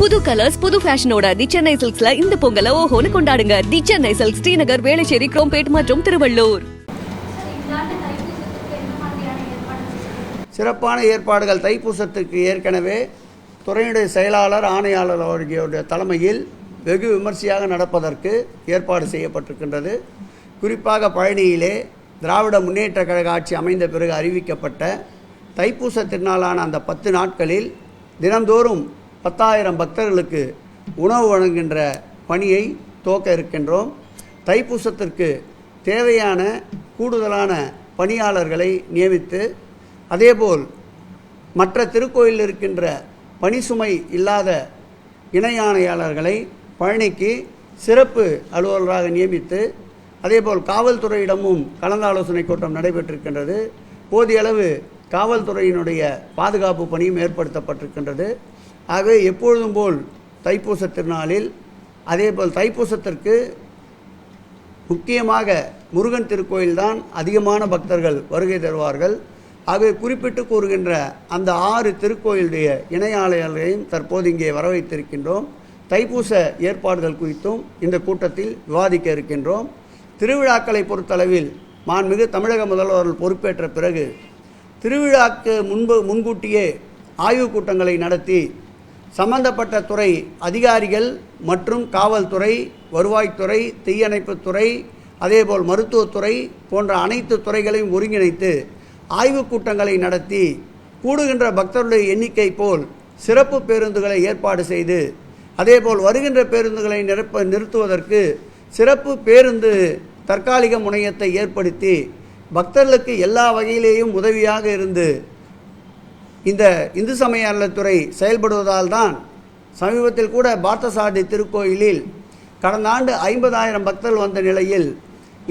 புது கலர்ஸ் புது ஃபேஷனோட தி சென்னை சில்க்ஸ்ல இந்த பொங்கலை ஓஹோன்னு கொண்டாடுங்க. தி சென்னை சில்க்ஸ், ஸ்ரீநகர், வேளச்சேரி, குரோம்பேட் மற்றும் திருவள்ளூர். சிறப்பான ஏற்பாடுகள் தைப்பூசத்திற்கு ஏற்கனவே துறையுடைய செயலாளர், ஆணையாளர் அவர்களுடைய தலைமையில் வெகு விமர்சையாக நடப்பதற்கு ஏற்பாடு செய்யப்பட்டிருக்கின்றது. குறிப்பாக பழனியிலே திராவிட முன்னேற்ற கழக ஆட்சி அமைந்த பிறகு அறிவிக்கப்பட்ட தைப்பூச திருநாளான அந்த 10 நாட்களில் தினந்தோறும் 10,000 பக்தர்களுக்கு உணவு வழங்குகின்ற பணியை துவக்க இருக்கின்றோம். தைப்பூசத்திற்கு தேவையான கூடுதலான பணியாளர்களை நியமித்து, அதேபோல் மற்ற திருக்கோயிலில் இருக்கின்ற பணிசுமை இல்லாத இணை ஆணையாளர்களை பழனிக்கு சிறப்பு அலுவலராக நியமித்து, அதேபோல் காவல்துறையிடமும் கலந்தாலோசனை கூட்டம் நடைபெற்றிருக்கின்றது. போதிய அளவு காவல்துறையினுடைய பாதுகாப்பு பணியும் ஏற்படுத்தப்பட்டிருக்கின்றது. ஆகவே எப்பொழுதும் போல் தைப்பூச திருநாளில், அதேபோல் தைப்பூசத்திற்கு முக்கியமாக முருகன் திருக்கோயில்தான் அதிகமான பக்தர்கள் வருகை தருவார்கள். ஆகவே குறிப்பிட்டு கூறுகின்ற அந்த 6 திருக்கோயிலுடைய இணை ஆணையாளர்களையும் தற்போது இங்கே வர வைத்திருக்கின்றோம். தைப்பூச ஏற்பாடுகள் குறித்தும் இந்த கூட்டத்தில் விவாதிக்க இருக்கின்றோம். திருவிழாக்களை பொறுத்தளவில் மாண்புமிகு தமிழக முதல்வர்கள் பொறுப்பேற்ற பிறகு திருவிழாக்கு முன்கூட்டியே ஆய்வுக் கூட்டங்களை நடத்தி சம்பந்தப்பட்ட துறை அதிகாரிகள் மற்றும் காவல்துறை, வருவாய்த்துறை, தீயணைப்புத்துறை, அதேபோல் மருத்துவத்துறை போன்ற அனைத்து துறைகளையும் ஒருங்கிணைத்து ஆய்வுக் கூட்டங்களை நடத்தி கூடுகின்ற பக்தர்களுடைய எண்ணிக்கை போல் சிறப்பு பேருந்துகளை ஏற்பாடு செய்து, அதேபோல் வருகின்ற பேருந்துகளை நிறுத்துவதற்கு சிறப்பு பேருந்து தற்காலிக முனையத்தை ஏற்படுத்தி பக்தர்களுக்கு எல்லா வகையிலேயும் உதவியாக இருந்து இந்த இந்து சமய அறநிலையத்துறை செயல்படுவதால் தான் சமீபத்தில் கூட பார்த்தசாரதி திருக்கோயிலில் கடந்த ஆண்டு 50,000 பக்தர்கள் வந்த நிலையில்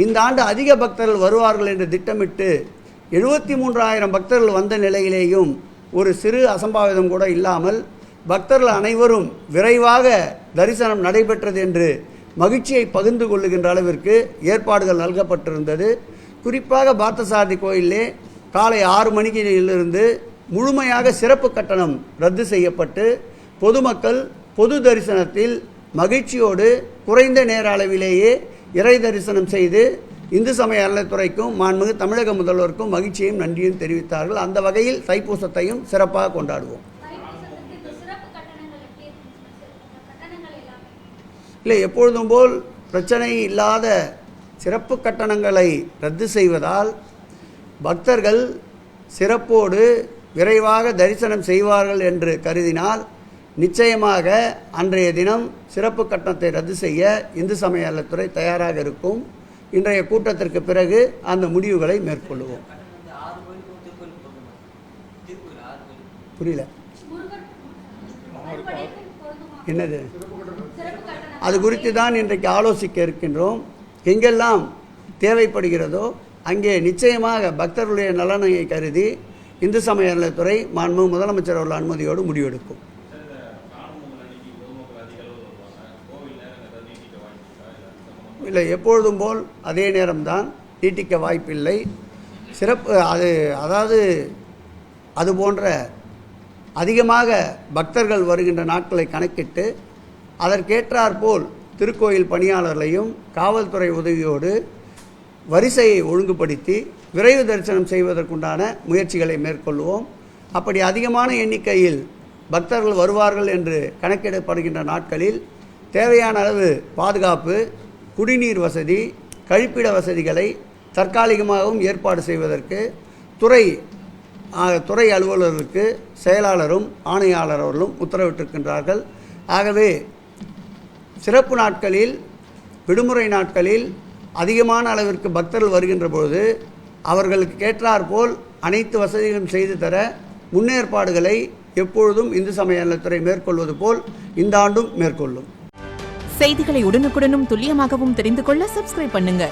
இந்த ஆண்டு அதிக பக்தர்கள் வருவார்கள் என்று திட்டமிட்டு 73,000 பக்தர்கள் வந்த நிலையிலேயும் ஒரு சிறு அசம்பாவிதம் கூட இல்லாமல் பக்தர்கள் அனைவரும் விரைவாக தரிசனம் நடைபெற்றது என்று மகிழ்ச்சியை பகிர்ந்து கொள்ளுகின்ற அளவிற்கு ஏற்பாடுகள் நல்கப்பட்டிருந்தது. குறிப்பாக பார்த்தசாரதி கோயிலே காலை 6 மணியிலிருந்து முழுமையாக சிறப்பு கட்டணம் ரத்து செய்யப்பட்டு பொதுமக்கள் பொது தரிசனத்தில் மகிழ்ச்சியோடு குறைந்த நேர அளவிலேயே இறை தரிசனம் செய்து இந்து சமய அறநிலையத்துறைக்கும் மாண்புமிகு தமிழக முதல்வருக்கும் மகிழ்ச்சியையும் நன்றியும் தெரிவித்தார்கள். அந்த வகையில் தைப்பூசத்தையும் சிறப்பாக கொண்டாடுவோம். இல்லை, எப்பொழுதும் போல் பிரச்சனை இல்லாத சிறப்பு கட்டணங்களை ரத்து செய்வதால் பக்தர்கள் சிறப்போடு விரைவாக தரிசனம் செய்வார்கள் என்று கருதினால் நிச்சயமாக அன்றைய தினம் சிறப்பு கட்டணத்தை ரத்து செய்ய இந்து சமய அறநிலையத்துறை தயாராக இருக்கும். இன்றைய கூட்டத்திற்கு பிறகு அந்த முடிவுகளை மேற்கொள்ளுவோம். புரியல, என்னது? அது குறித்து தான் இன்றைக்கு ஆலோசிக்க இருக்கின்றோம். எங்கெல்லாம் தேவைப்படுகிறதோ அங்கே நிச்சயமாக பக்தர்களுடைய நலனை கருதி இந்து சமய அறநிலையத்துறை மாண்புமிகு முதலமைச்சர் அவர்கள் அனுமதியோடு முடிவெடுக்கும். இல்லை, எப்பொழுதும் போல் அதே நேரம்தான், நீட்டிக்க வாய்ப்பில்லை. சிறப்பு அது போன்ற அதிகமாக பக்தர்கள் வருகின்ற நாட்களை கணக்கிட்டு அதற்கேற்றாற்போல் திருக்கோயில் பணியாளர்களையும் காவல்துறை உதவியோடு வரிசையை ஒழுங்குபடுத்தி விரைவு தரிசனம் செய்வதற்குண்டான முயற்சிகளை மேற்கொள்வோம். அப்படி அதிகமான எண்ணிக்கையில் பக்தர்கள் வருவார்கள் என்று கணக்கிடப்படுகின்ற நாட்களில் தேவையான அளவு பாதுகாப்பு, குடிநீர் வசதி, கழிப்பிட வசதிகளை தற்காலிகமாகவும் ஏற்பாடு செய்வதற்கு துறை அலுவலர்களுக்கு செயலாளரும் ஆணையாளர் அவர்களும் உத்தரவிட்டிருக்கின்றார்கள். ஆகவே சிறப்பு நாட்களில், விடுமுறை நாட்களில் அதிகமான அளவிற்கு பக்தர்கள் வருகின்ற பொழுது அவர்களுக்கு கேட்டாற்போல் அனைத்து வசதிகளும் செய்து தர முன்னேற்பாடுகளை எப்பொழுதும் இந்து சமய அறநிலையத்துறை மேற்கொள்வது போல் இந்த ஆண்டும் மேற்கொள்ளும். செய்திகளை உடனுக்குடனும் துல்லியமாகவும் தெரிந்து கொள்ள சப்ஸ்கிரைப் பண்ணுங்க.